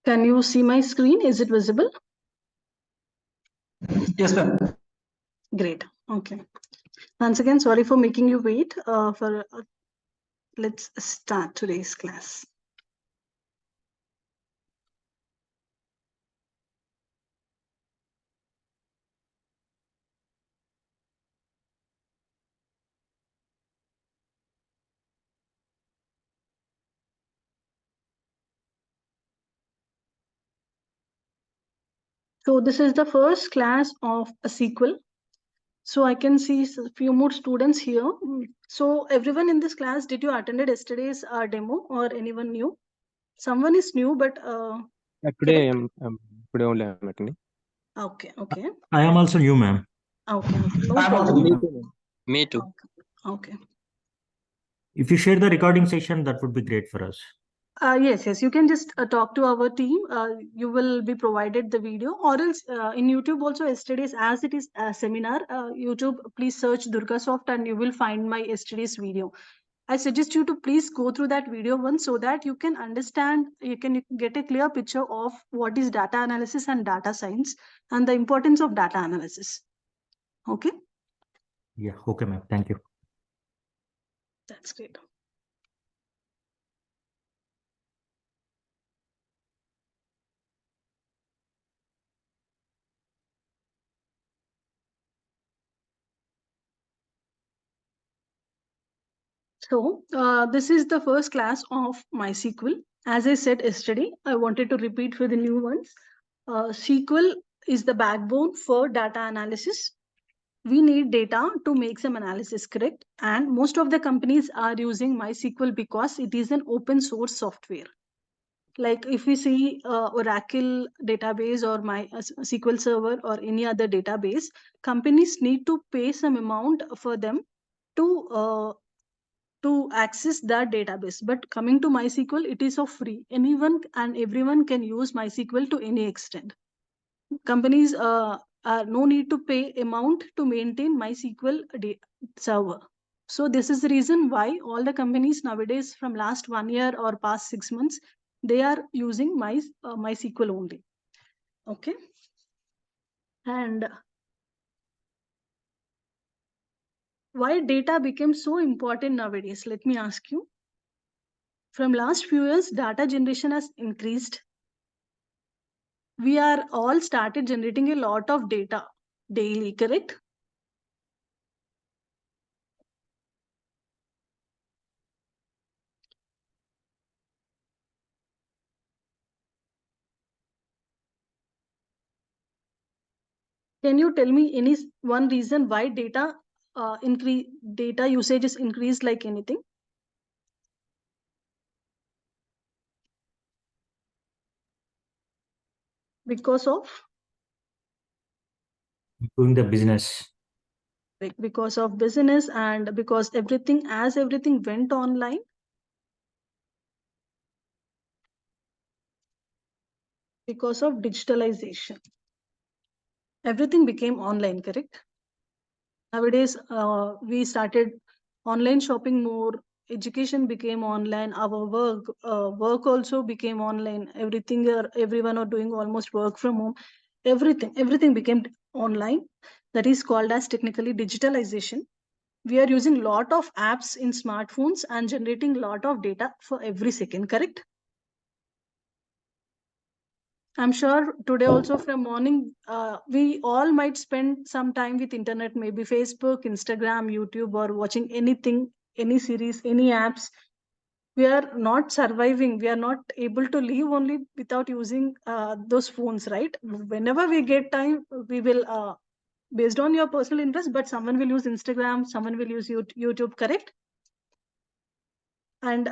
Can you see my screen? Is it visible? Yes, ma'am. Great. Okay. Once again, sorry for making you wait. Let's start today's class. So this is the first class of a SQL. So I can see a few more students here. So everyone in this class, did you attended yesterday's demo or anyone new? Someone is new, but today today only I'm attending. okay, okay. I am also new, ma'am. Okay, okay. No I'm also problem. new. Me too. Okay. If you share the recording session, that would be great for us. Yes, you can just talk to our team. You will be provided the video, or else in YouTube also yesterday's, as it is a seminar, YouTube, please search DURGASOFT and you will find my yesterday's video. I suggest you to please go through that video once so that you can understand, you can get a clear picture of what is data analysis and data science and the importance of data analysis. Okay? Yeah, okay, ma'am. Thank you. That's great. So this is the first class of MySQL. As I said yesterday, I wanted to repeat for the new ones. SQL is the backbone for data analysis. We need data to make some analysis, correct? And most of the companies are using MySQL because it is an open source software. Like if we see Oracle database or SQL Server or any other database, companies need to pay some amount for them to access that database. But coming to MySQL, it is of free. Anyone and everyone can use MySQL to any extent. Companies are no need to pay amount to maintain MySQL server. So this is the reason why all the companies nowadays from last 1 year or past 6 months, they are using MySQL only. Okay. And why data became so important nowadays? Let me ask you. From last few years, data generation has increased. We are all started generating a lot of data daily, correct? Can you tell me any one reason why data usage is increased like anything? Because of? Doing the business. Because of business and because everything went online. Because of digitalization. Everything became online, correct? Nowadays, we started online shopping more. Education became online. Our work also became online. Everyone are doing almost work from home. Everything became online. That is called as technically digitalization. We are using lot of apps in smartphones and generating lot of data for every second, correct? I'm sure today also from morning, we all might spend some time with internet, maybe Facebook, Instagram, YouTube, or watching anything, any series, any apps. We are not surviving. We are not able to live only without using those phones, right? Whenever we get time, we will, based on your personal interest, but someone will use Instagram, someone will use YouTube, correct? And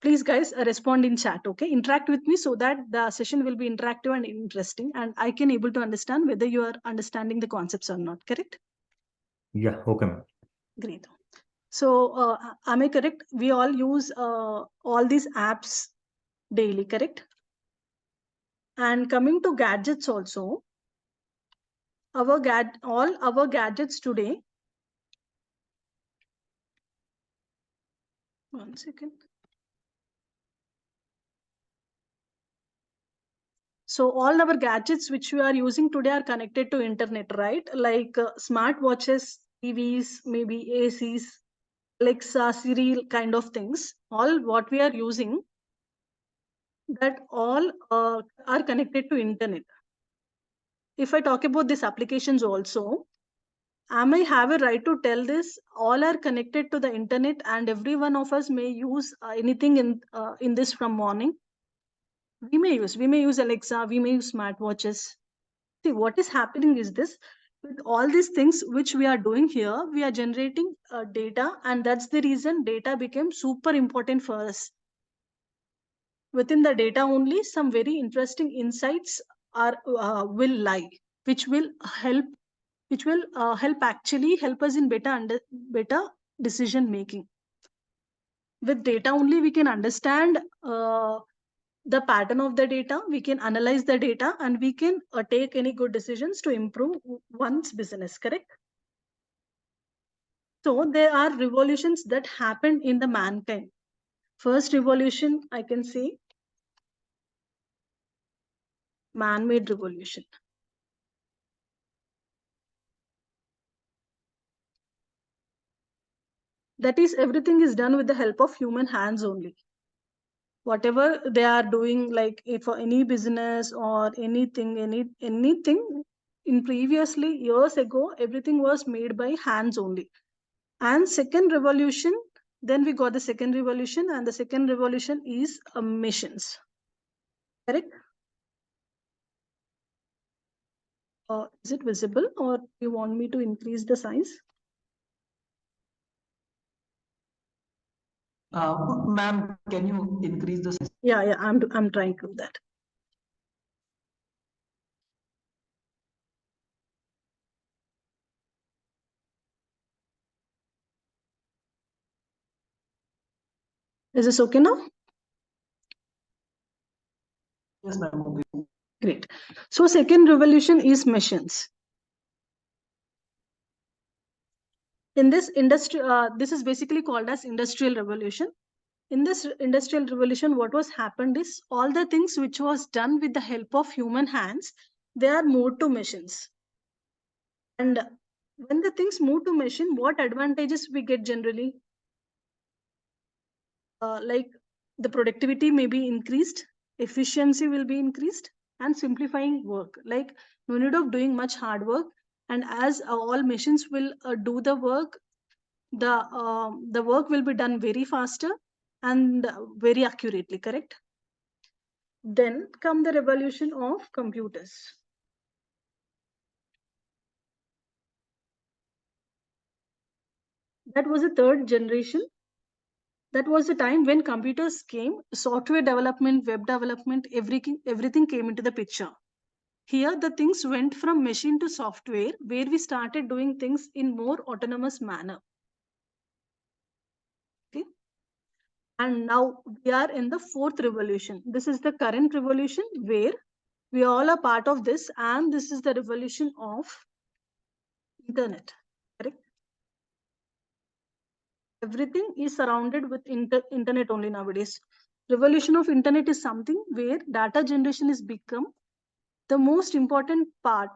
please guys respond in chat, okay? Interact with me so that the session will be interactive and interesting and I can able to understand whether you are understanding the concepts or not, correct? Yeah, okay, ma'am. Great. So am I correct? We all use all these apps daily, correct? And coming to gadgets also, all our gadgets today. One second. So all our gadgets which we are using today are connected to internet, right? Like smart watches, TVs, maybe ACs, Alexa, Siri kind of things. All what we are using, that all are connected to internet. If I talk about these applications also, am I have a right to tell this? All are connected to the internet, and every one of us may use anything in this from morning. We may use Alexa, we may use smartwatches. See, what is happening is this: with all these things which we are doing here, we are generating data, and that's the reason data became super important for us. Within the data only, some very interesting insights are will lie, which will help actually help us in better decision making. With data only, we can understand the pattern of the data, we can analyze the data, and we can take any good decisions to improve one's business, correct? So there are revolutions that happened in the mankind. First revolution, I can say, man-made revolution. That is, everything is done with the help of human hands only. Whatever they are doing, like for any business or anything in previously years ago, everything was made by hands only. And second revolution, then we got the second revolution, and the second revolution is machines, correct? Is it visible, or you want me to increase the size? Ma'am, can you increase the size? Yeah, I'm trying to do that. Is this okay now? Yes, ma'am. Okay. Great. So second revolution is machines. In this industry, this is basically called as industrial revolution. In this industrial revolution, what was happened is all the things which was done with the help of human hands, they are moved to machines. And when the things move to machine, what advantages we get generally? Like the productivity may be increased, efficiency will be increased, and simplifying work. Like no need of doing much hard work. And as all machines will do the work, the work will be done very faster and very accurately, correct? Then come the revolution of computers. That was the third generation. That was the time when computers came, software development, web development, everything came into the picture. Here, the things went from machine to software, where we started doing things in more autonomous manner. Okay. And now we are in the fourth revolution. This is the current revolution where we all are part of this, and this is the revolution of internet. Correct? Everything is surrounded with internet only nowadays. Revolution of internet is something where data generation is become the most important part.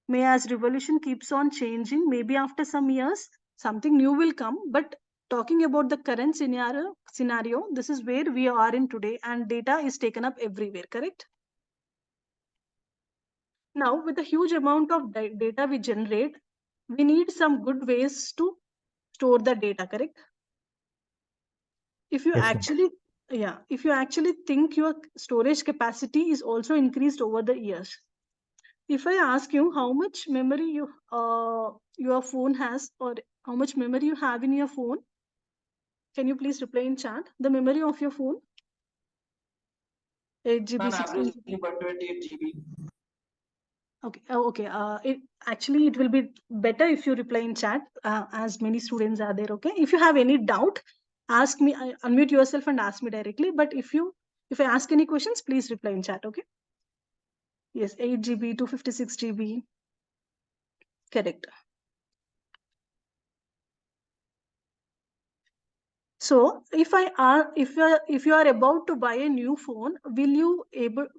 May as revolution keeps on changing, maybe after some years something new will come, but talking about the current scenario, this is where we are in today, and data is taken up everywhere, correct? Now with the huge amount of data we generate, we need some good ways to store the data, correct? If you Yes, ma'am. actually if you actually think your storage capacity is also increased over the years. If I ask you how much memory your phone has, or how much memory you have in your phone, can you please reply in chat the memory of your phone? 8 GB, Ma'am, 16 GB. averagely about 28 GB. Okay. Okay. It will be better if you reply in chat, as many students are there. Okay. If you have any doubt, ask me. Unmute yourself and ask me directly. But if I ask any questions, please reply in chat. Okay. Yes, 8 GB, 256 GB. Correct. So if you are about to buy a new phone, will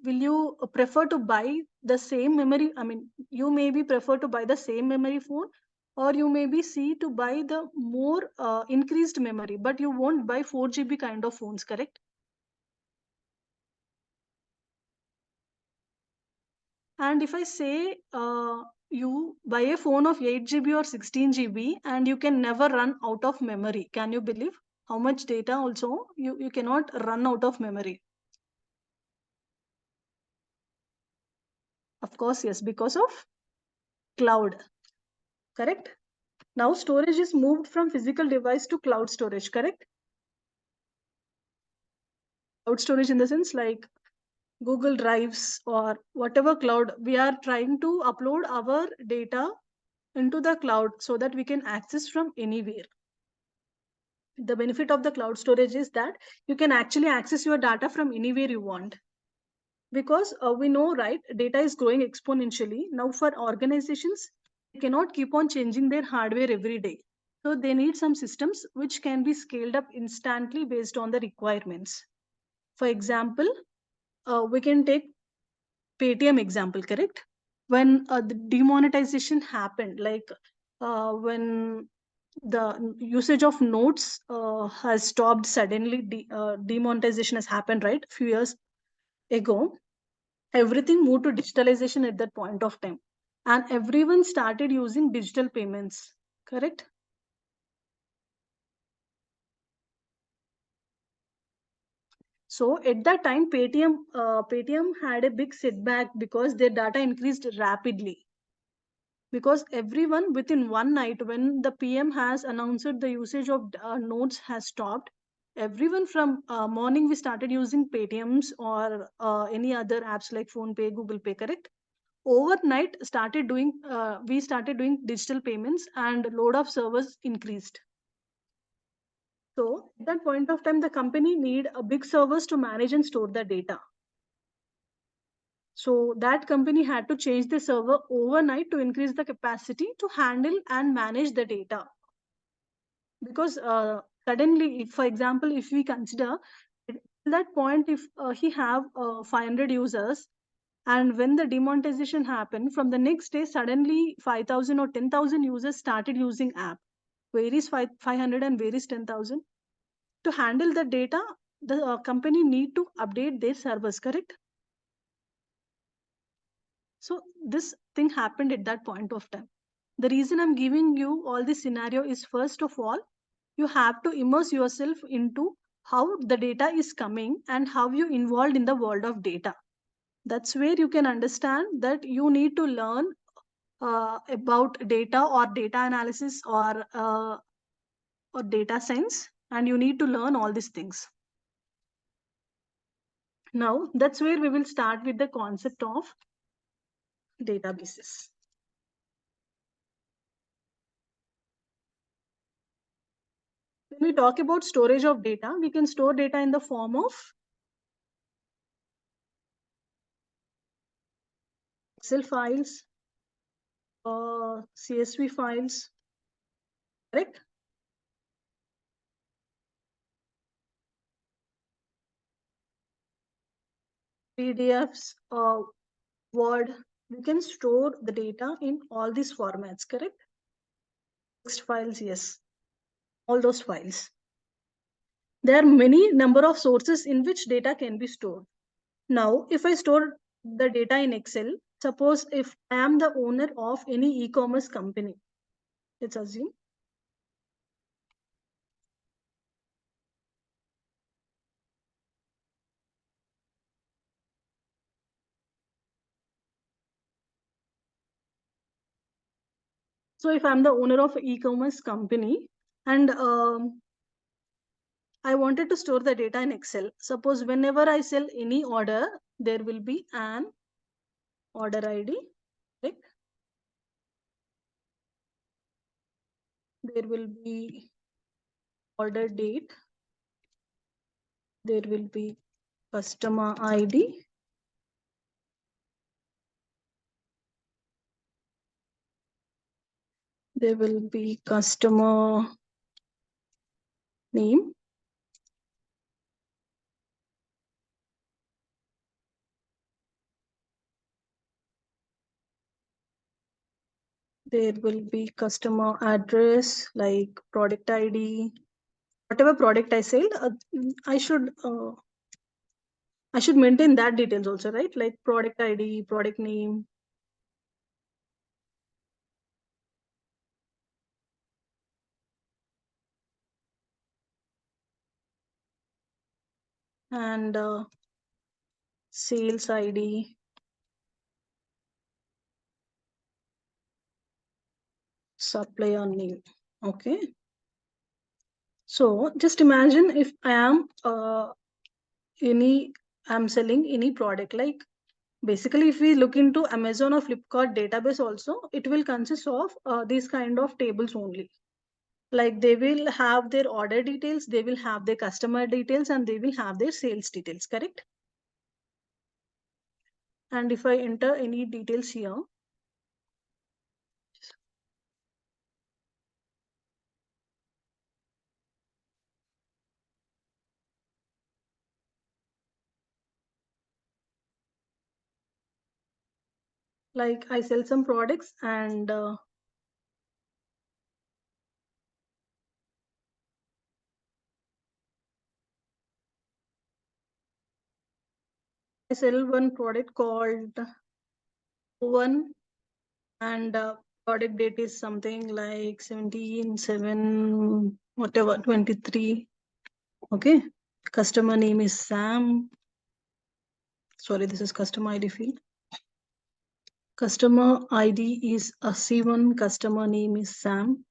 you prefer to buy the same memory? I mean, you maybe prefer to buy the same memory phone, or you maybe see to buy the more increased memory, but you won't buy 4 GB kind of phones, correct? And if I say you buy a phone of 8 GB or 16 GB and you can never run out of memory, can you believe how much data also you cannot run out of memory? Of course, yes, because of cloud, correct? Now storage is moved from physical device to cloud storage, correct? Cloud storage in the sense like Google Drives or whatever cloud, we are trying to upload our data into the cloud so that we can access from anywhere. The benefit of the cloud storage is that you can actually access your data from anywhere you want. Because we know, right, data is growing exponentially. Now for organizations, they cannot keep on changing their hardware every day. So they need some systems which can be scaled up instantly based on the requirements. For example, we can take Paytm example, correct? When the demonetization happened, like when the usage of notes has stopped suddenly, demonetization has happened, right? A few years ago, everything moved to digitalization at that point of time. And everyone started using digital payments, correct? So at that time, Paytm had a big setback because their data increased rapidly. Because everyone within one night, when the PM has announced the usage of notes has stopped, everyone from morning we started using Paytms or any other apps like Phone Pay, Google Pay, correct? Overnight we started doing digital payments and load of servers increased. So at that point of time, the company need a big servers to manage and store the data. So that company had to change the server overnight to increase the capacity to handle and manage the data. Because suddenly, if, for example, if we consider at that point, if he have 500 users, and when the demonetization happened, from the next day, suddenly 5,000 or 10,000 users started using app. Where is 500 and where is 10,000? To handle the data, the company need to update their servers, correct? So this thing happened at that point of time. The reason I'm giving you all this scenario is, first of all, you have to immerse yourself into how the data is coming and how you involved in the world of data. That's where you can understand that you need to learn about data or data analysis or data science, and you need to learn all these things. Now, that's where we will start with the concept of databases. When we talk about storage of data, we can store data in the form of Excel files, CSV files, correct? PDFs, Word. We can store the data in all these formats, correct? Text files, yes, all those files. There are many number of sources in which data can be stored. Now, if I store the data in Excel, suppose if I am the owner of any e-commerce company, let's assume. So if I'm the owner of an e-commerce company and I wanted to store the data in Excel, suppose whenever I sell any order, there will be an order ID, right? There will be order date. There will be customer ID. There will be customer name. There will be customer address, like product ID, whatever product I sell, I should maintain that details also, right? Like product ID, product name. And sales ID. Supplier name. Okay. So just imagine if I am I'm selling any product, like basically if we look into Amazon or Flipkart database also, it will consist of these kind of tables only. Like they will have their order details, they will have their customer details, and they will have their sales details, correct? And if I enter any details here, like I sell some products and I sell one product called one, and product date is something like 17/7 whatever 23. Okay, customer name is Sam. Sorry, this is customer ID field. Customer ID is a C1, customer name is Sam,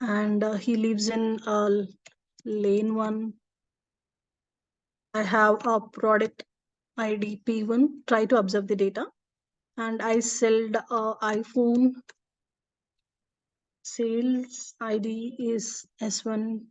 and he lives in lane 1. I have a product ID P1. Try to observe the data. And I sold iPhone. Sales ID is S1.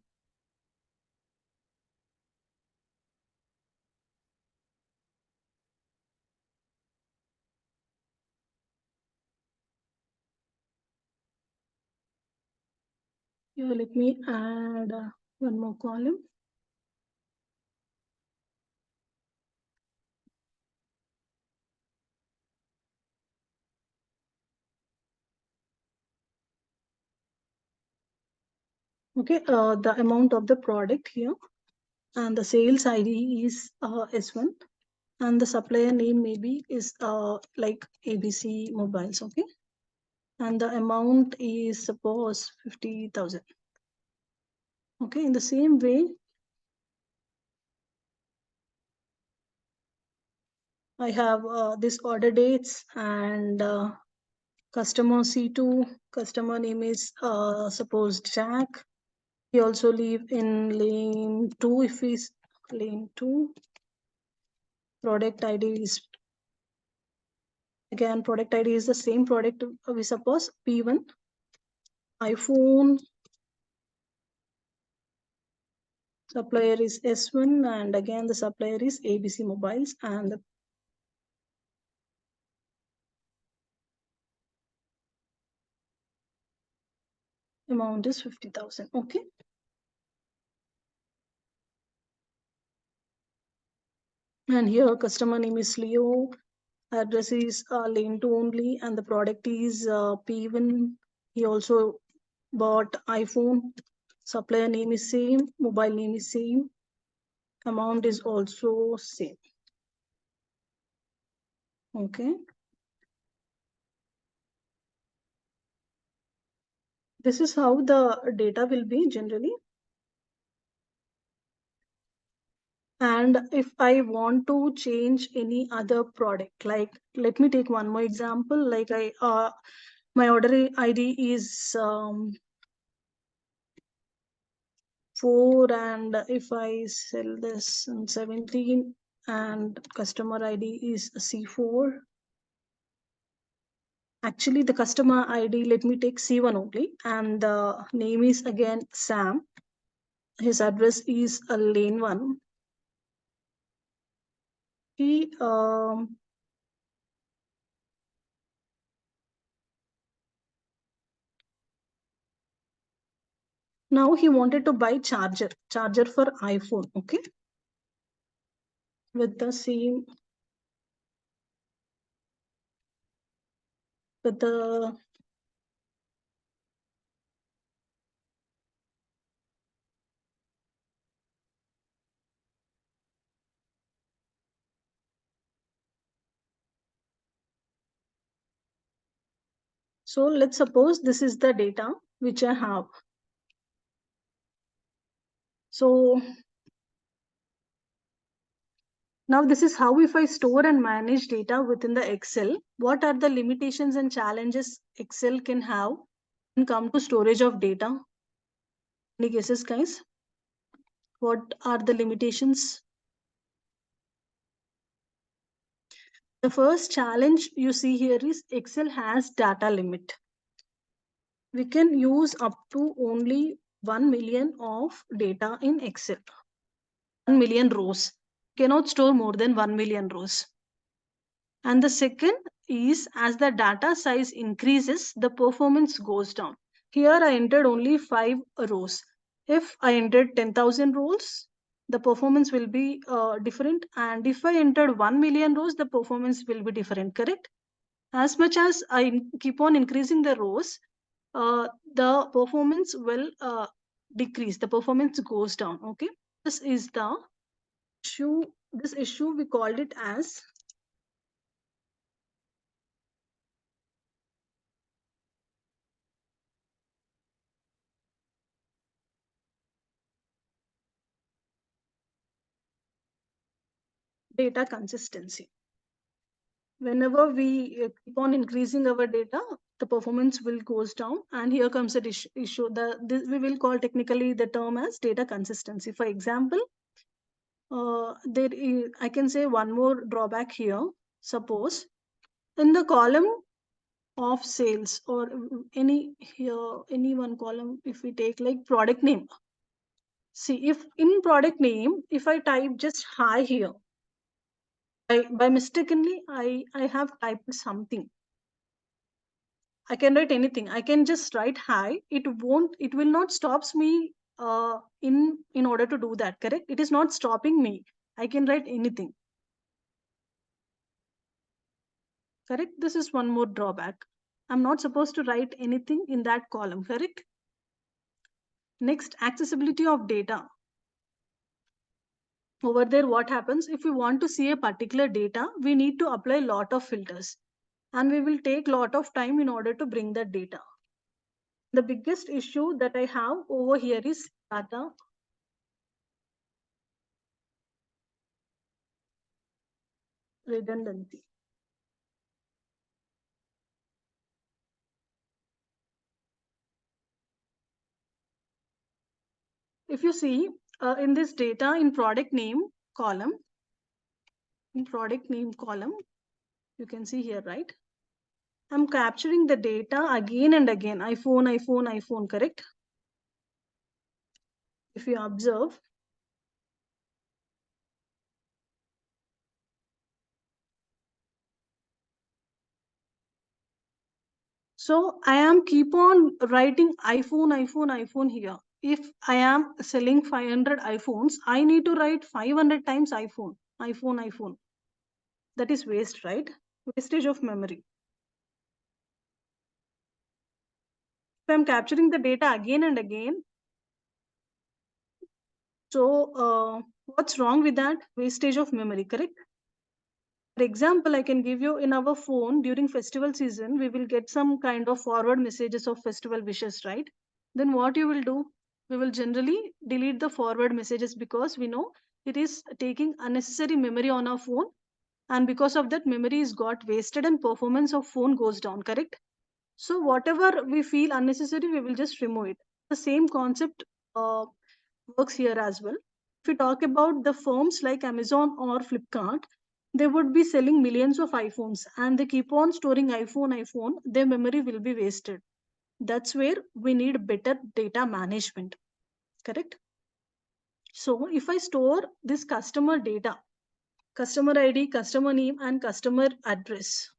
Here, let me add one more column. Okay, the amount of the product here, and the sales ID is S1, and the supplier name maybe is like ABC Mobiles. Okay, and the amount is suppose 50,000. Okay, in the same way, I have this order dates and customer C2, customer name is suppose Jack. He also live in lane 2. If he's lane 2, product ID is again, product ID is the same product. We suppose P1, iPhone, supplier is S1, and again the supplier is ABC Mobiles, and the amount is 50,000. Okay. And here customer name is Leo, address is lane 2 only, and the product is P1. He also bought iPhone. Supplier name is same, mobile name is same, amount is also same. Okay. This is how the data will be generally. And if I want to change any other product, like let me take one more example. Like my order ID is 4, and if I sell this in 17, and customer ID is C4. Actually, the customer ID, let me take C1 only, and the name is again Sam. His address is lane 1. He now he wanted to buy charger for iPhone. Okay, with the same, with the So let's suppose this is the data which I have. So now this is how if I store and manage data within the Excel, what are the limitations and challenges Excel can have when come to storage of data? Any guesses, guys? What are the limitations? The first challenge you see here is Excel has data limit. We can use up to only 1 million of data in Excel. 1 million rows. Cannot store more than 1 million rows. And the second is as the data size increases, the performance goes down. Here I entered only 5 rows. If I entered 10,000 rows, the performance will be different. And if I entered 1 million rows, the performance will be different, correct? As much as I keep on increasing the rows, the performance will decrease. The performance goes down, okay? This is the issue. This issue we called it as data consistency. Whenever we keep on increasing our data, the performance will goes down. And here comes the issue. This we will call technically the term as data consistency. For example, I can say one more drawback here. Suppose in the column of sales or any one column, if we take like product name. See, if in product name, if I type just hi here, by mistakenly, I have typed something. I can write anything. I can just write hi. It will not stops me in order to do that, correct? It is not stopping me. I can write anything. Correct? This is one more drawback. I'm not supposed to write anything in that column, correct? Next, accessibility of data. Over there, what happens if we want to see a particular data, we need to apply a lot of filters and we will take a lot of time in order to bring that data. The biggest issue that I have over here is data redundancy. If you see in this data in product name column, you can see here, right? I'm capturing the data again and again. iPhone, correct? If you observe, so I am keep on writing iPhone here. If I am selling 500 iPhones, I need to write 500 times iPhone. That is waste, right? Wastage of memory. If I'm capturing the data again and again, so what's wrong with that? Wastage of memory, correct? For example, I can give you in our phone during festival season, we will get some kind of forward messages of festival wishes, right? Then what you will do? We will generally delete the forward messages because we know it is taking unnecessary memory on our phone. And because of that, memory is got wasted and performance of phone goes down, correct? So whatever we feel unnecessary, we will just remove it. The same concept works here as well. If we talk about the firms like Amazon or Flipkart, they would be selling millions of iPhones and they keep on storing iPhone, their memory will be wasted. That's where we need better data management, correct? So if I store this customer data, customer ID, customer name, and customer address,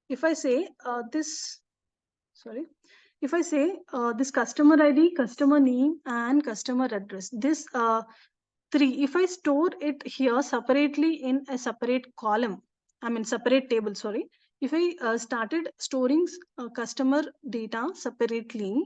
if I say if I say this customer ID, customer name, and customer address, this three, if I store it here separately in a separate column, separate table, sorry. if I started storing customer data separately,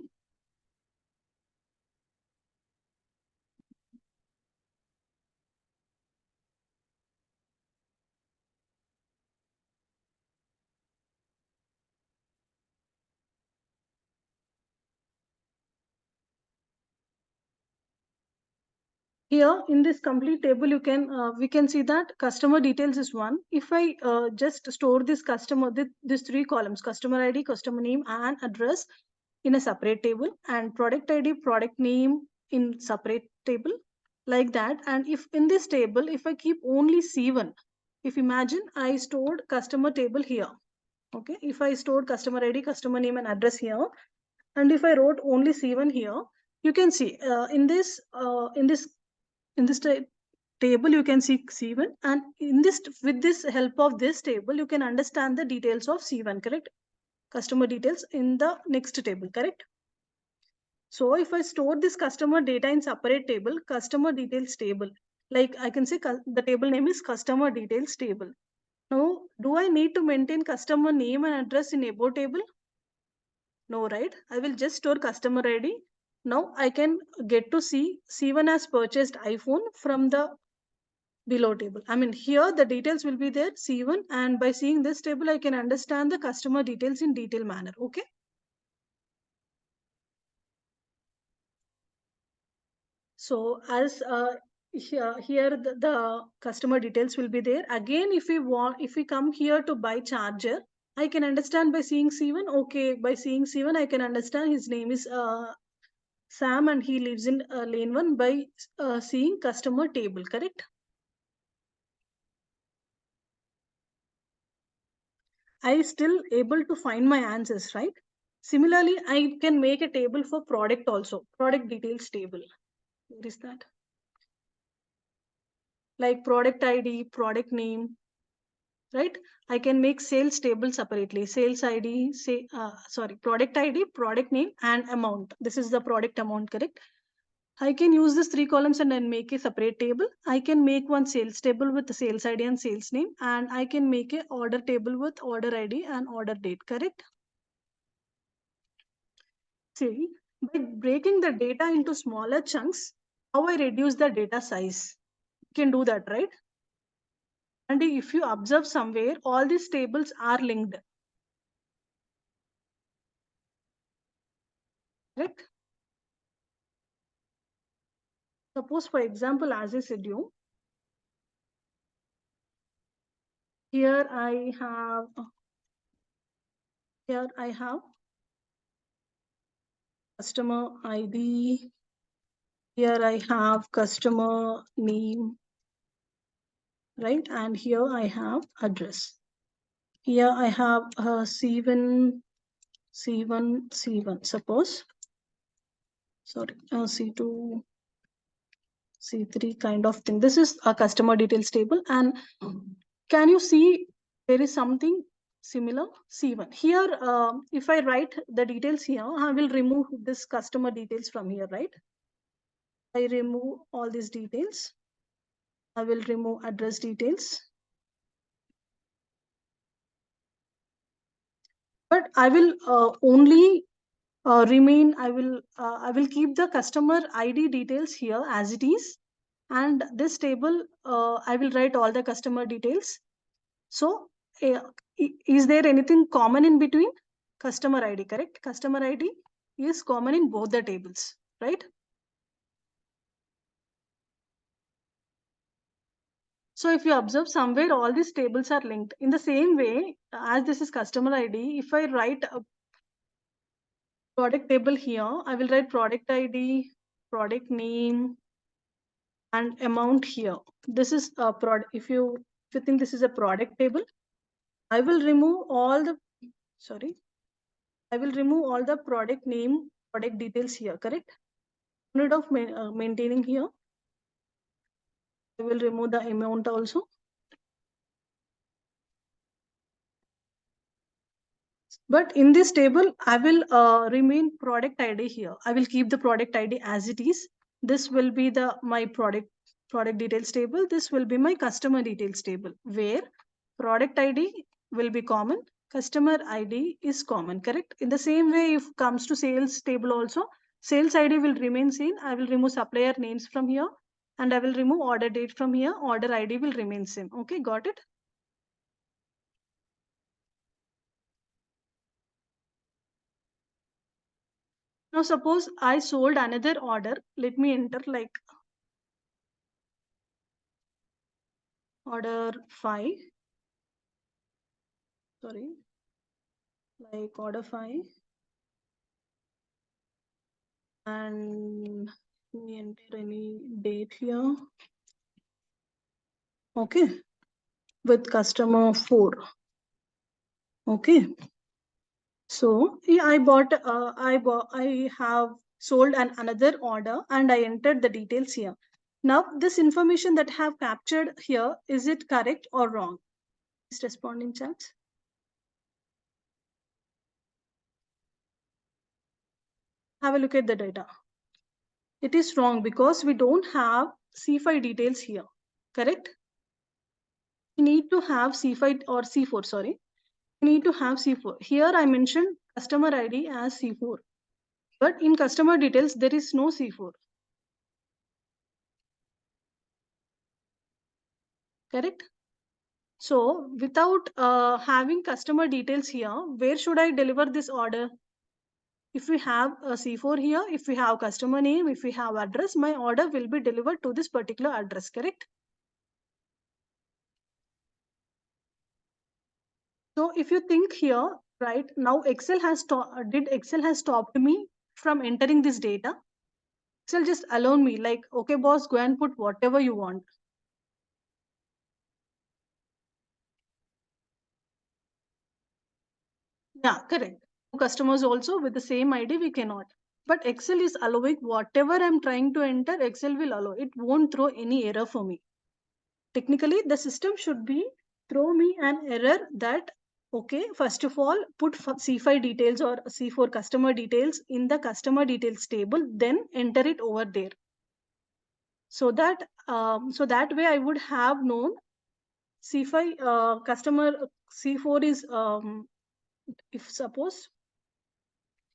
here in this complete table, you can we can see that customer details is one. If I just store this customer, these three columns, customer ID, customer name, and address in a separate table, and product ID, product name in separate table, like that. And if in this table, if I keep only C1, if imagine I stored customer table here, okay, if I stored customer ID, customer name, and address here, and if I wrote only C1 here, you can see in this table you can see C1, and in this, with this help of this table, you can understand the details of C1, correct? Customer details in the next table, correct? So if I store this customer data in separate table, customer details table, like I can say the table name is customer details table. Now, do I need to maintain customer name and address in above table? No, right? I will just store customer ID. Now I can get to see C1 has purchased iPhone from the below table. I mean, here the details will be there, C1, and by seeing this table, I can understand the customer details in detailed manner, okay? So as here the customer details will be there. Again, if we come here to buy charger, I can understand by seeing C1, okay, by seeing C1, I can understand his name is Sam and he lives in lane 1 by seeing customer table, correct? I still able to find my answers, right? Similarly, I can make a table for product also, product details table. Where is that? Like product ID, product name, right? I can make sales table separately. Sales ID, product ID, product name, and amount. This is the product amount, correct? I can use this 3 columns and then make a separate table. I can make one sales table with the sales ID and sales name, and I can make a order table with order ID and order date, correct? See, by breaking the data into smaller chunks, how I reduce the data size? You can do that, right? And if you observe somewhere, all these tables are linked, correct? Suppose, for example, as I said you, here I have customer ID, here I have customer name, right? And here I have address. Here I have C1, suppose, sorry, C2, C3 kind of thing. This is a customer details table. And can you see there is something similar? C1. Here, if I write the details here, I will remove this customer details from here, right? I remove all these details. I will remove address details. But I will only remain, I will keep the customer ID details here as it is. And this table, I will write all the customer details. So is there anything common in between? Customer ID, correct? Customer ID is common in both the tables, right? So if you observe somewhere, all these tables are linked. In the same way, as this is customer ID, if I write a product table here, I will write product ID, product name, and amount here. This is a product. If you think this is a product table, I will remove all the, I will remove all the product name, product details here, correct? Unit of maintaining here. I will remove the amount also. But in this table, I will remain product ID here. I will keep the product ID as it is. This will be my product details table. This will be my customer details table, where product ID will be common customer ID is common, correct? In the same way, if comes to sales table also, sales ID will remain same. I will remove supplier names from here and I will remove order date from here. Order ID will remain same. Okay, got it? Now suppose I sold another order. Let me enter like order 5. Sorry, like order 5. And let me enter any date here. Okay, with customer 4. Okay. So yeah, I have sold another order and I entered the details here. Now this information that I have captured here, is it correct or wrong? Please respond in chat. Have a look at the data. It is wrong because we don't have C5 details here, correct? We need to have C5 or C4, sorry. We need to have C4. Here I mentioned customer ID as C4, but in customer details, there is no C4. Correct? So without having customer details here, where should I deliver this order? If we have a C4 here, if we have customer name, if we have address, my order will be delivered to this particular address, correct? So if you think here, right, now Excel has stopped me from entering this data? Excel just allow me like, okay, boss, go and put whatever you want. Yeah, correct. Customers also with the same ID, we cannot. But Excel is allowing whatever I'm trying to enter, Excel will allow. It won't throw any error for me. Technically, the system should be throw me an error that, okay, first of all, put C5 details or C4 customer details in the customer details table, then enter it over there. So that way I would have known C5 customer C4 is if suppose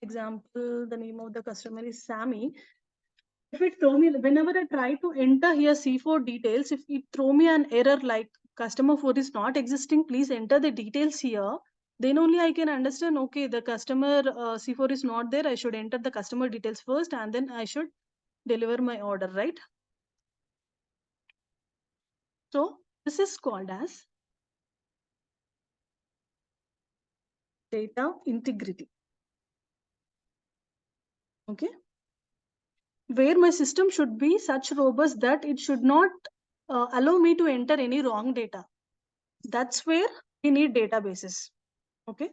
example the name of the customer is Sammy. If it throw me whenever I try to enter here C4 details, if it throw me an error like customer 4 is not existing, please enter the details here, then only I can understand, okay, the customer C4 is not there, I should enter the customer details first and then I should deliver my order, right? So this is called as data integrity. Okay, where my system should be such robust that it should not allow me to enter any wrong data. That's where we need databases. Okay,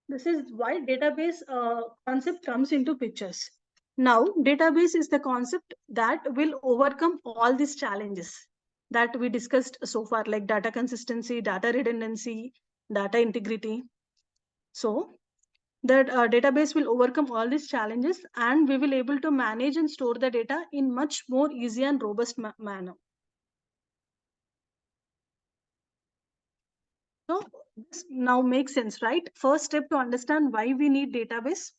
this is why database concept comes into pictures. Now database is the concept that will overcome all these challenges that we discussed so far, like data consistency, data redundancy, data integrity. So that database will overcome all these challenges and we will able to manage and store the data in much more easy and robust manner. So this now makes sense, right? First step to understand why we need database.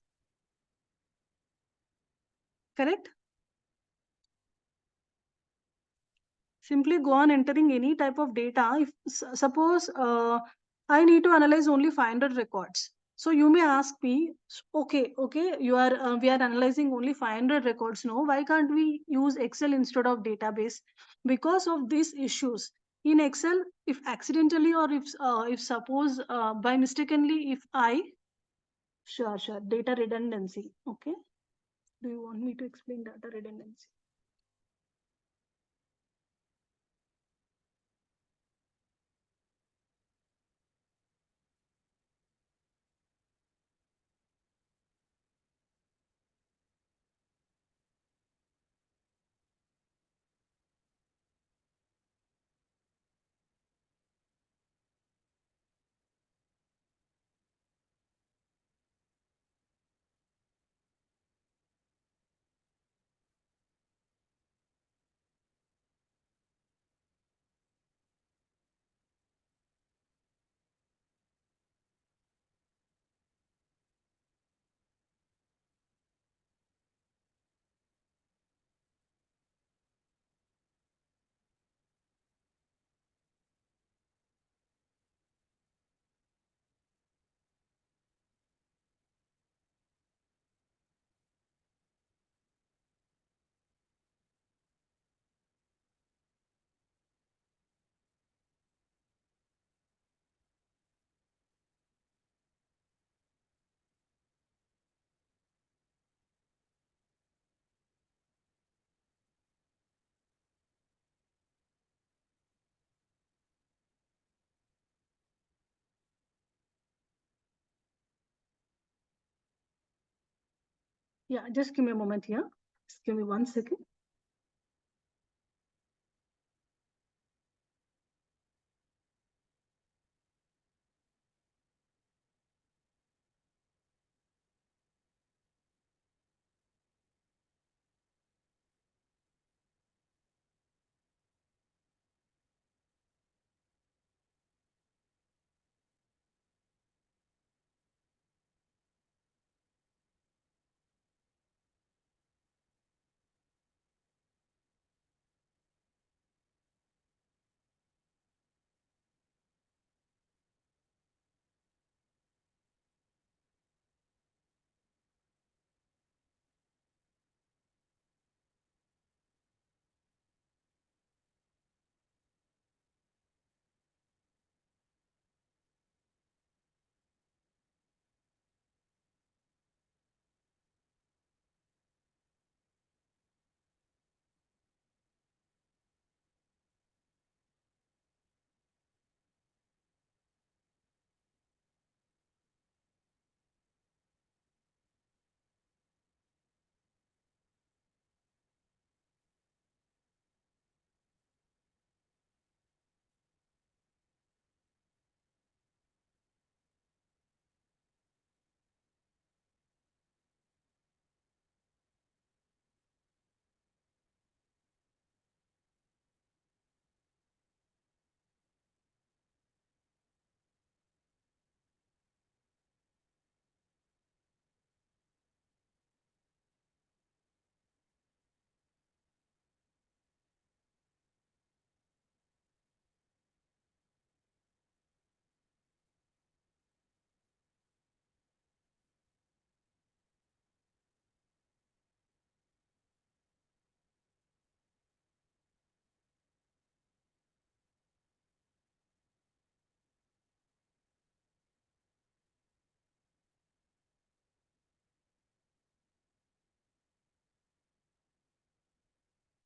Correct? Simply go on entering any type of data. If suppose I need to analyze only 500 records. So you may ask me, okay, we are analyzing only 500 records. No, why can't we use Excel instead of database? Because of these issues in Excel, if accidentally or if suppose by mistakenly, if sure, data redundancy. Okay, do you want me to explain data redundancy? Yeah, just give me a moment here. Just give me 1 second.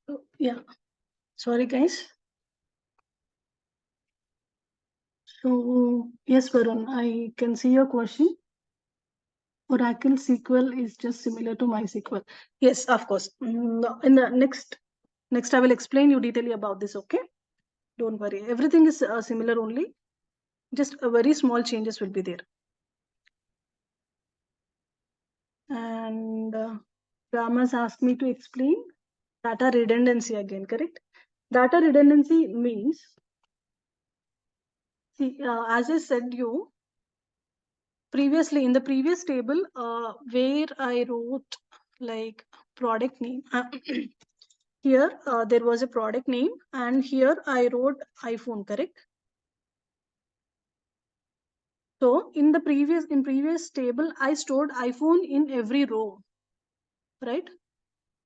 Oh, yeah, sorry guys. So yes, Varun, I can see your question. Oracle SQL is just similar to MySQL. Yes, of course. In the next I will explain you detailing about this. Okay, don't worry. Everything is similar only. Just a very small changes will be there. And Rama's asked me to explain data redundancy again. Correct? Data redundancy means, see, as I said you previously in the previous table, where I wrote like product name. Here there was a product name, and here I wrote iPhone, correct? So in the previous table, I stored iPhone in every row, right?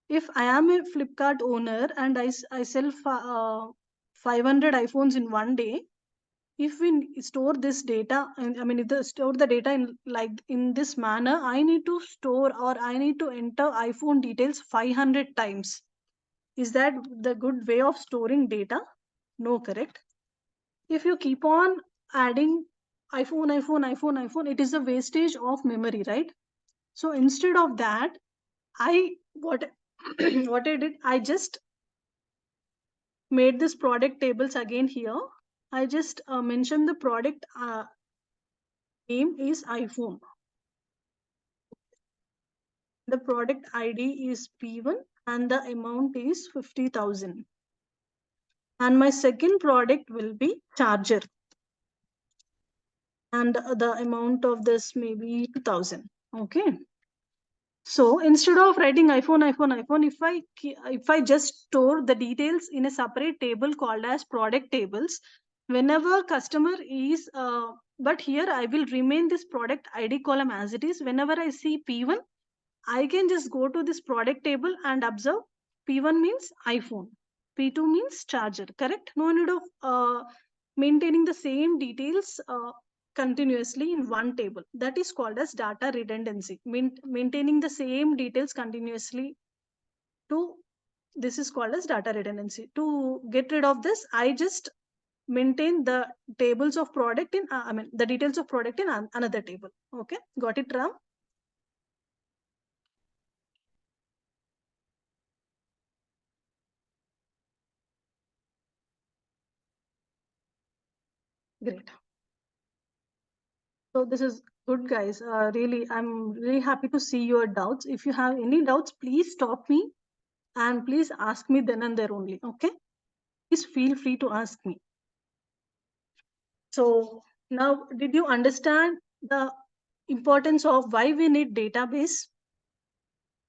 If I am a Flipkart owner and I sell 500 iPhones in one day, if we store this data, I mean, if the store the data in like in this manner, I need to store or I need to enter iPhone details 500 times. Is that the good way of storing data? No, correct? If you keep on adding iPhone, it is a wastage of memory, right? So instead of that, what what I did, I just made this product tables again here. I just mentioned the product name is iPhone. The product ID is P1 and the amount is 50,000. And my second product will be charger. And the amount of this may be 2,000. Okay. So instead of writing iPhone, if I just store the details in a separate table called as product tables, whenever customer is, but here I will remain this product ID column as it is. Whenever I see P1, I can just go to this product table and observe P1 means iPhone, P2 means charger, correct? No need of maintaining the same details continuously in one table. That is called as data redundancy. Maintaining the same details continuously this is called as data redundancy. To get rid of this, I just maintain the tables of product in, the details of product in another table. Okay, got it, Ram? Great. So this is good, guys. Really, I'm really happy to see your doubts. If you have any doubts, please stop me and please ask me then and there only. Okay? Please feel free to ask me. So now, did you understand the importance of why we need database?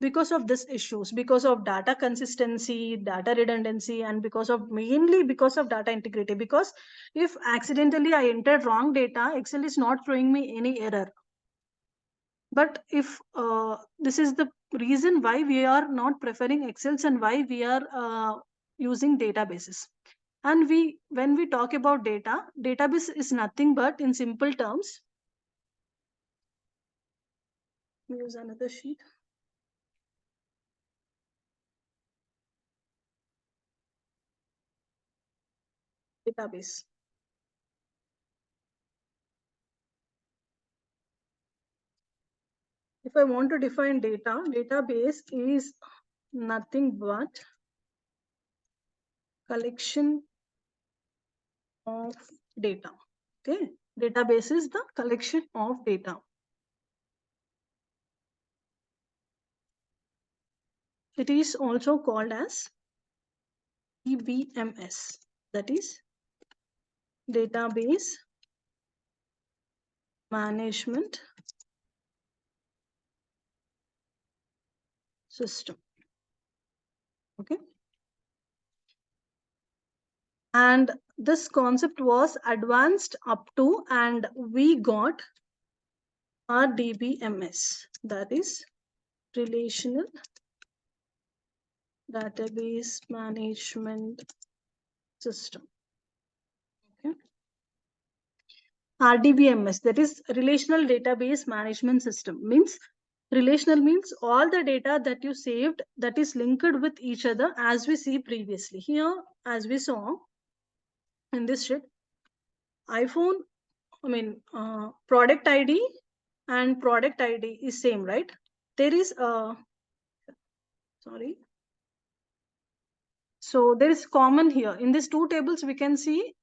Because of these issues, because of data consistency, data redundancy, and mainly because of data integrity. Because if accidentally I entered wrong data, Excel is not throwing me any error. But if this is the reason why we are not preferring Excels and why we are using databases. And when we talk about data, database is nothing but, in simple terms, let me use another sheet. Database. If I want to define data, database is nothing but collection of data. Okay, database is the collection of data. It is also called as DBMS, that is database management system. Okay, and this concept was advanced up to, and we got our DBMS, that is relational database management system. Okay, RDBMS, that is relational database management system, means relational means all the data that you saved that is linked with each other, as we see previously. Here, as we saw in this sheet, iPhone, product ID and product ID is same, right? There is a, sorry. So there is common here. In these two tables, we can see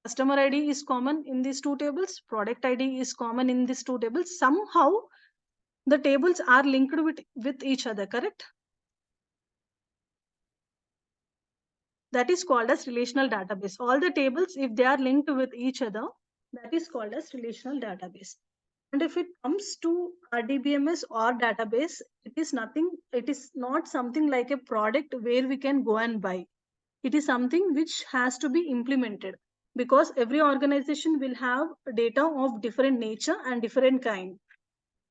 customer ID is common in these two tables. Product ID is common in these two tables. Somehow, the tables are linked with each other, correct? That is called as relational database. All the tables, if they are linked with each other, that is called as relational database. And if it comes to RDBMS or database, it is not something like a product where we can go and buy. It is something which has to be implemented, because every organization will have data of different nature and different kind,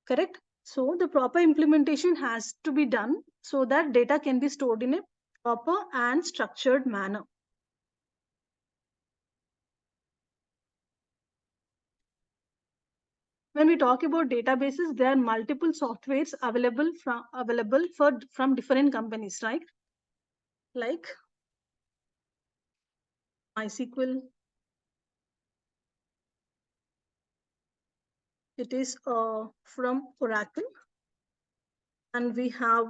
correct? So the proper implementation has to be done so that data can be stored in a proper and structured manner. When we talk about databases, there are multiple softwares available from different companies, right? Like MySQL. It is from Oracle, and we have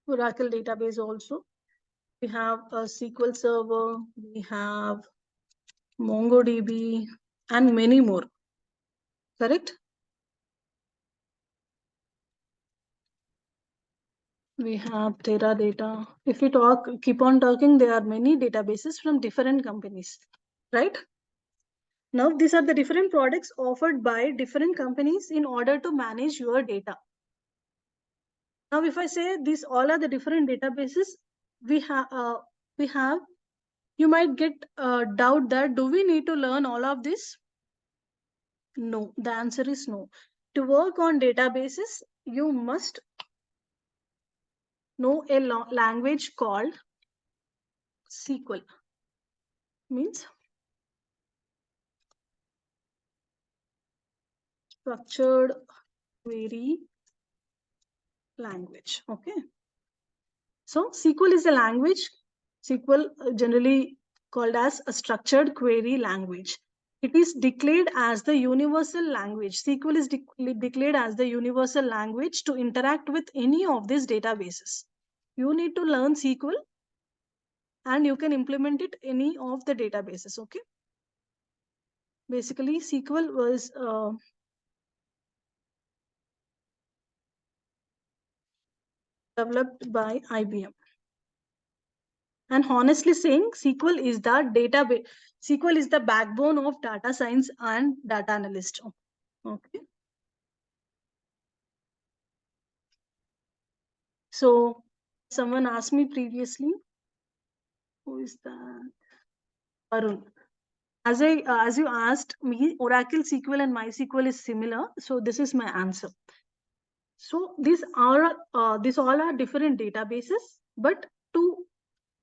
Oracle database also. We have a SQL Server, we have MongoDB, and many more, correct? We have Teradata. If we keep on talking, there are many databases from different companies, right? Now, these are the different products offered by different companies in order to manage your data. Now, if I say these all are the different databases we have, you might get a doubt that do we need to learn all of this? No, the answer is no. To work on databases, you must know a language called SQL. Means structured query language. Okay. So SQL is a language. SQL generally called as a structured query language. It is declared as the universal language. SQL is declared as the universal language to interact with any of these databases. You need to learn SQL and you can implement it any of the databases. Okay. Basically, SQL was developed by IBM. And honestly saying, SQL is the database. SQL is the backbone of data science and data analyst. Okay. So someone asked me previously, who is that? Arun. As you asked me, Oracle SQL and MySQL is similar. So this is my answer. So these all are different databases, but to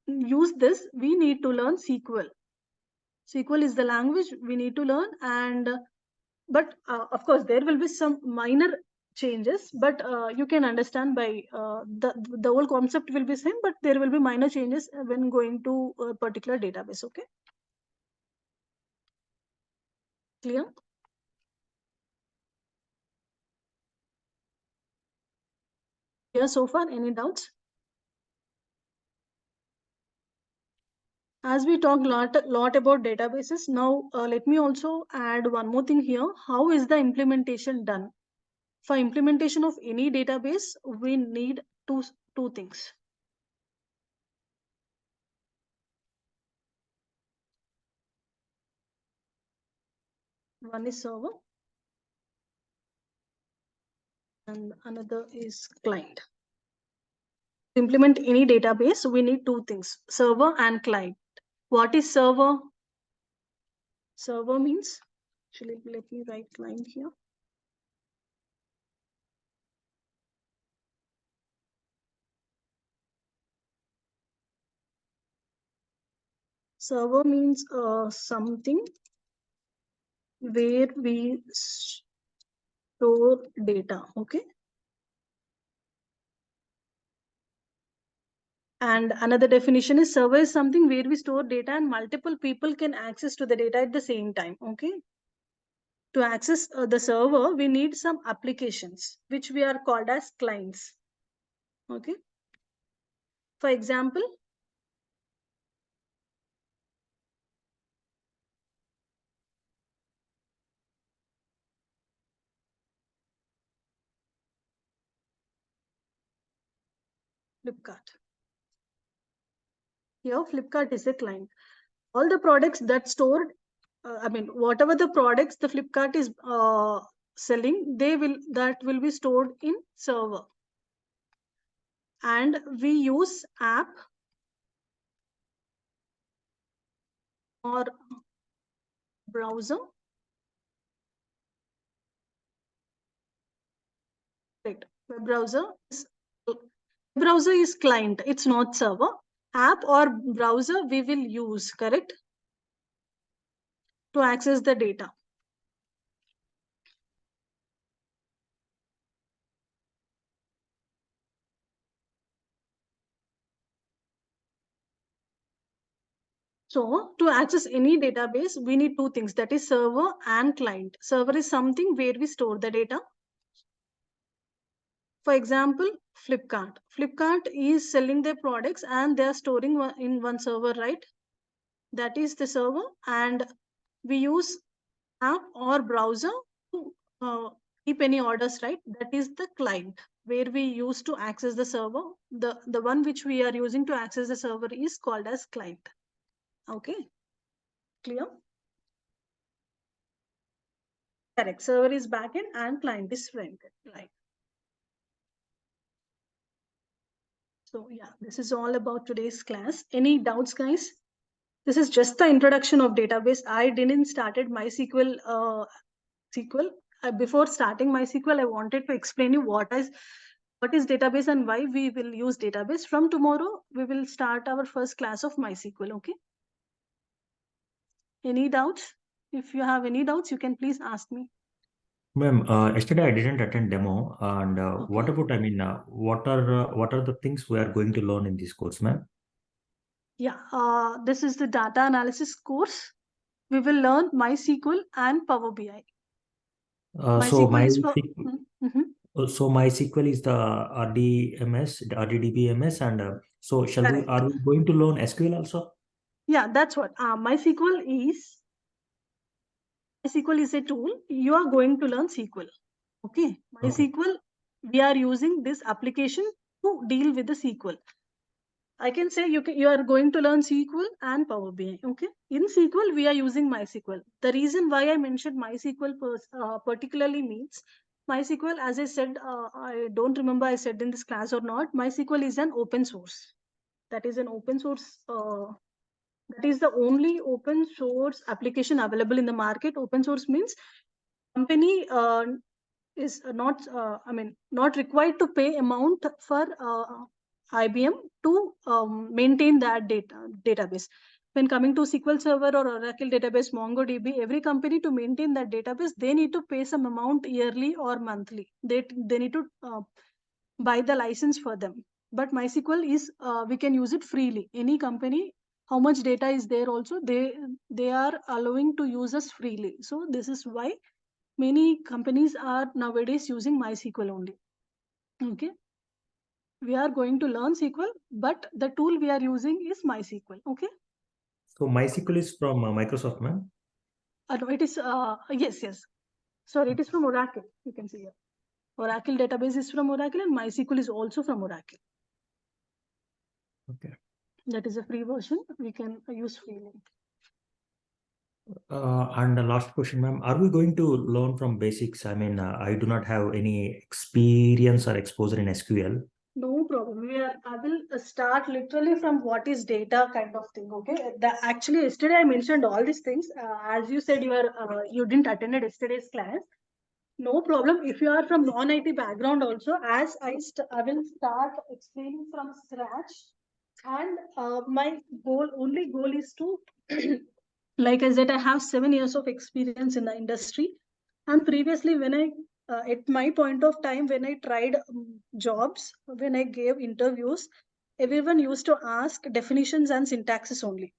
use this, we need to learn SQL. SQL is the language we need to learn, and but of course there will be some minor changes, but you can understand by the whole concept will be same, but there will be minor changes when going to a particular database. Okay, clear? Clear so far? Any doubts? As we talked lot about databases, now let me also add one more thing here. How is the implementation done? For implementation of any database, we need two things. One is server and another is client. To implement any database, we need two things, server and client. What is server? Server means, actually, let me write client here. Server means something where we store data, okay? And another definition is server is something where we store data and multiple people can access to the data at the same time, okay? To access the server, we need some applications, which we are called as clients, okay? For example, Flipkart. Here, Flipkart is a client. All the products that stored, whatever the products the Flipkart is selling, that will be stored in server. And we use app or browser. Right. Web browser is client, it's not server. App or browser we will use, correct? To access the data. So to access any database, we need two things, that is server and client. Server is something where we store the data. For example, Flipkart. Flipkart is selling their products and they are storing in one server, right? That is the server, and we use app or browser to keep any orders, right? That is the client where we use to access the server. The one which we are using to access the server is called as client. Okay, clear? Correct. Server is backend and client is frontend, right? So yeah, this is all about today's class. Any doubts, guys? This is just the introduction of database. I didn't started MySQL SQL. Before starting MySQL, I wanted to explain you what is database and why we will use database. From tomorrow, we will start our first class of MySQL, okay? Any doubts? If you have any doubts, you can please ask me. Ma'am, yesterday I didn't attend demo, and what about, what are the things we are going to learn in this course, ma'am? Yeah, this is the data analysis course, we will learn MySQL and Power BI. So Mhm. MySQL is the RDMS, the RDDBMS, and so Correct. are we going to learn SQL also? Yeah, that's what MySQL is a tool. You are going to learn SQL. Okay, MySQL, we are using this application to deal with the SQL. I can say you are going to learn SQL and Power BI. Okay, in SQL we are using MySQL. The reason why I mentioned MySQL particularly means MySQL, as I said, I don't remember I said in this class or not. MySQL is an open source. That is an open source. That is the only open source application available in the market. Open source means company is not required to pay amount for IBM to maintain that database. When coming to SQL Server or Oracle database, MongoDB, every company to maintain that database, they need to pay some amount yearly or monthly. They need to buy the license for them. But MySQL is we can use it freely. Any company, how much data is there also, they are allowing to use us freely. So this is why many companies are nowadays using MySQL only. Okay, we are going to learn SQL, but the tool we are using is MySQL. Okay, So MySQL is from Microsoft, man. no, it is yes. Sorry, it is from Oracle. You can see here. Oracle database is from Oracle, and MySQL is also from Oracle. Okay. That is a free version. We can use freely. And the last question, ma'am, are we going to learn from basics? I mean, I do not have any experience or exposure in SQL. No problem. I will start literally from what is data kind of thing. Okay. Actually, yesterday I mentioned all these things. As you said, you didn't attend yesterday's class. No problem. If you are from non-IT background also, as I will start explaining from scratch. And my only goal is to, like I said, I have 7 years of experience in the industry. And previously, when at my point of time, when I tried jobs, when I gave interviews, everyone used to ask definitions and syntaxes only.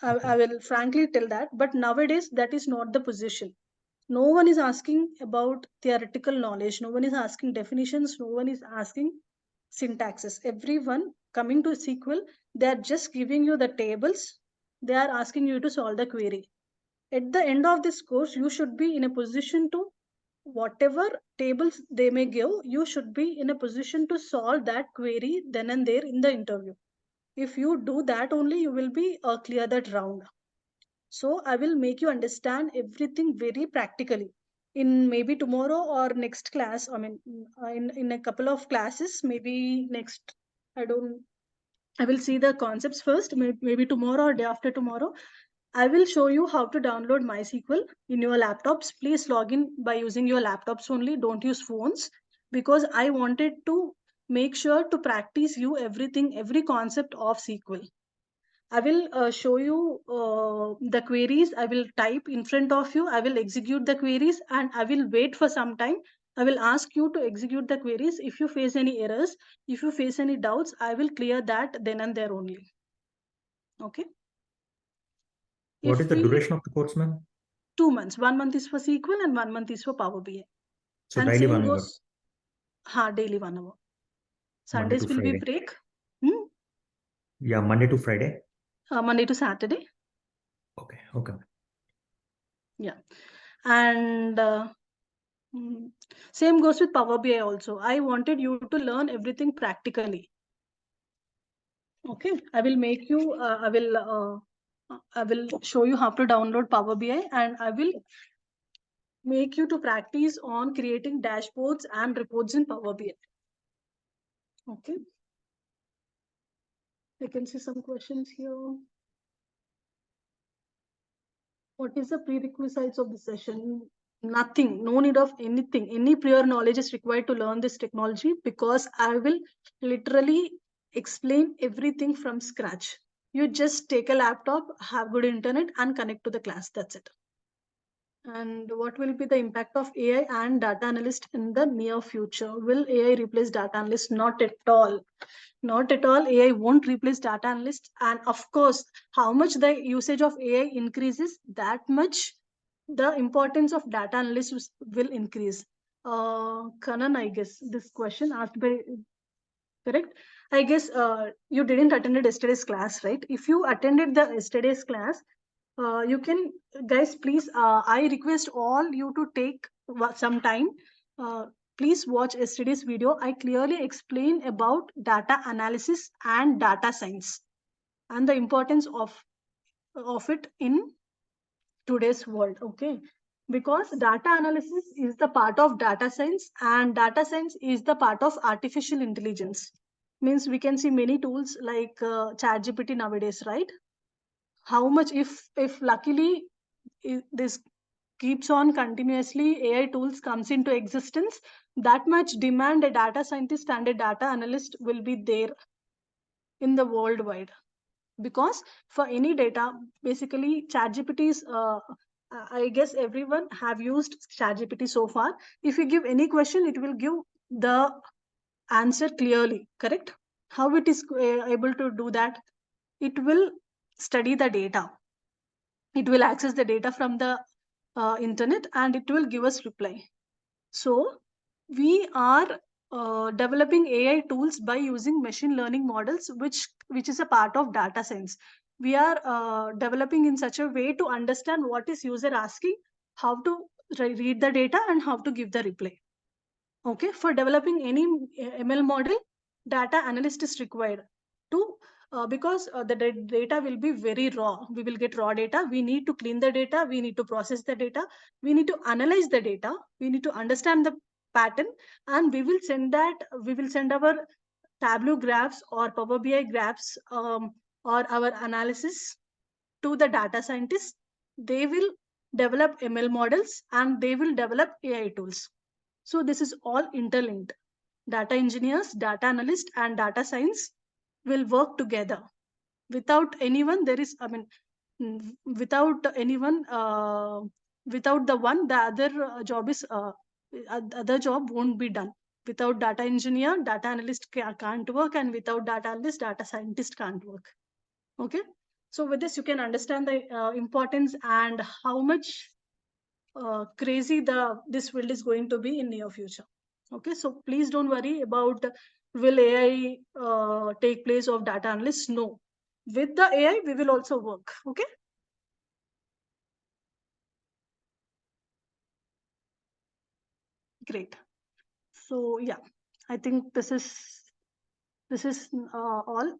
I will frankly tell that. But nowadays, that is not the position. No one is asking about theoretical knowledge. No one is asking definitions. No one is asking syntaxes. Everyone coming to SQL, they are just giving you the tables. They are asking you to solve the query. At the end of this course, you should be in a position to, whatever tables they may give, you should be in a position to solve that query then and there in the interview. If you do that only, you will be clear that round. So I will make you understand everything very practically. In maybe tomorrow or next class, in a couple of classes, maybe next, I will see the concepts first, maybe tomorrow or day after tomorrow. I will show you how to download MySQL in your laptops. Please log in by using your laptops only. Don't use phones, because I wanted to make sure to practice you everything, every concept of SQL. I will show you the queries. I will type in front of you. I will execute the queries and I will wait for some time. I will ask you to execute the queries. If you face any errors, if you face any doubts, I will clear that then and there only. Okay. What is the duration of the course, ma'am? 2 months. 1 month is for SQL and 1 month is for Power BI. So And daily same 1 hour. goes, daily 1 hour. Monday Sundays to will be Friday. break. Yeah, Monday to Friday. Monday to Saturday. Okay. Okay. Yeah. And same goes with Power BI also. I wanted you to learn everything practically. Okay, I will make you, I will show you how to download Power BI, and I will make you to practice on creating dashboards and reports in Power BI. Okay. I can see some questions here. What is the prerequisites of the session? Nothing, no need of anything. Any prior knowledge is required to learn this technology, because I will literally explain everything from scratch. You just take a laptop, have good internet, and connect to the class. That's it. And what will be the impact of AI and data analyst in the near future? Will AI replace data analyst? Not at all. Not at all. AI won't replace data analysts. And of course, how much the usage of AI increases, that much the importance of data analysts will increase. Kanan, I guess this question asked by, correct? I guess you didn't attend yesterday's class, right? If you attended the yesterday's class, you can, guys, please, I request all you to take some time. Uh, Please watch yesterday's video. I clearly explain about data analysis and data science and the importance of it in today's world. Okay, because data analysis is the part of data science and data science is the part of artificial intelligence. Means we can see many tools like ChatGPT nowadays, right? How much, if luckily this keeps on continuously, AI tools comes into existence, that much demand a data scientist and a data analyst will be there in the worldwide. Because for any data, basically ChatGPT is I guess everyone have used ChatGPT so far. If you give any question, it will give the answer clearly, correct? How it is able to do that? It will study the data, it will access the data from the internet, and it will give us reply. So we are developing AI tools by using machine learning models, which is a part of data science. We are developing in such a way to understand what is user asking, how to read the data, and how to give the reply. Okay, for developing any ML model, data analyst is required to because the data will be very raw. We will get raw data. We need to clean the data. We need to process the data. We need to analyze the data. We need to understand the pattern, and we will send that. We will send our Tableau graphs or Power BI graphs or our analysis to the data scientists. They will develop ML models and they will develop AI tools. So this is all interlinked. Data engineers, data analysts, and data science will work together. Without anyone, there is, I mean, without anyone, without the one, the other job is, other job won't be done. Without data engineer, data analyst can't work, and without data analyst, data scientist can't work. Okay. So with this, you can understand the importance and how much crazy this field is going to be in near future. Okay, so please don't worry about will AI take place of data analysts. No, with the AI we will also work. Okay, great. So yeah, I think this is all.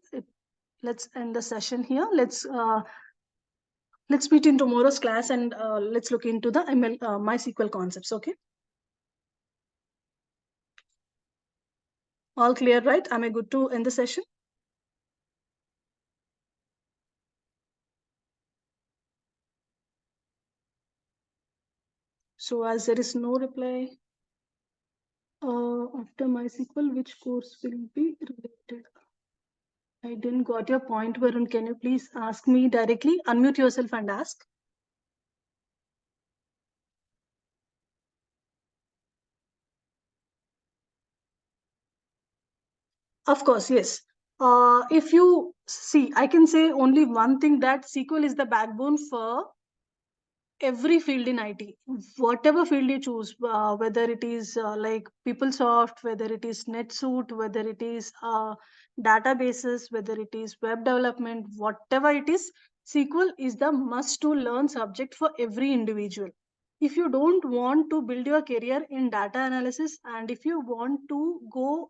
Let's end the session here. Let's meet in tomorrow's class, and let's look into the MySQL concepts. Okay. All clear, right? Am I good to end the session? So as there is no reply, after MySQL, which course will be related? I didn't got your point, Varun. Can you please ask me directly? Unmute yourself and ask. Of course, yes. If you see, I can say only one thing, that SQL is the backbone for every field in IT. Whatever field you choose, whether it is like PeopleSoft, whether it is NetSuite, whether it is databases, whether it is web development, whatever it is, SQL is the must-to-learn subject for every individual. If you don't want to build your career in data analysis, and if you want to go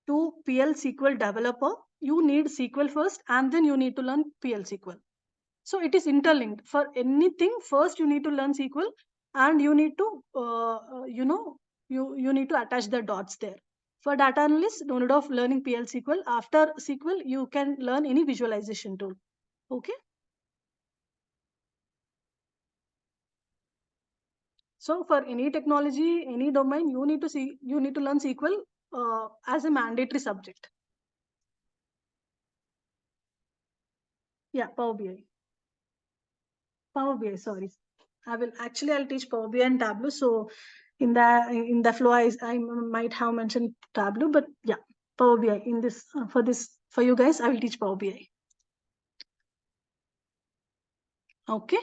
to PL SQL developer, you need SQL first, and then you need to learn PL SQL. So it is interlinked. For anything, first you need to learn SQL, and you need to, you need to attach the dots there. For data analyst, no need of learning PL SQL. After SQL, you can learn any visualization tool. Okay. So for any technology, any domain, you need to learn SQL as a mandatory subject. Yeah, Power BI. Power BI, sorry. I'll teach Power BI and Tableau. So in the flow, I might have mentioned Tableau, but yeah, Power BI in this for you guys, I will teach Power BI. Okay.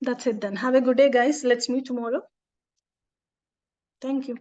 That's it then. Have a good day, guys. Let's meet tomorrow. Thank you.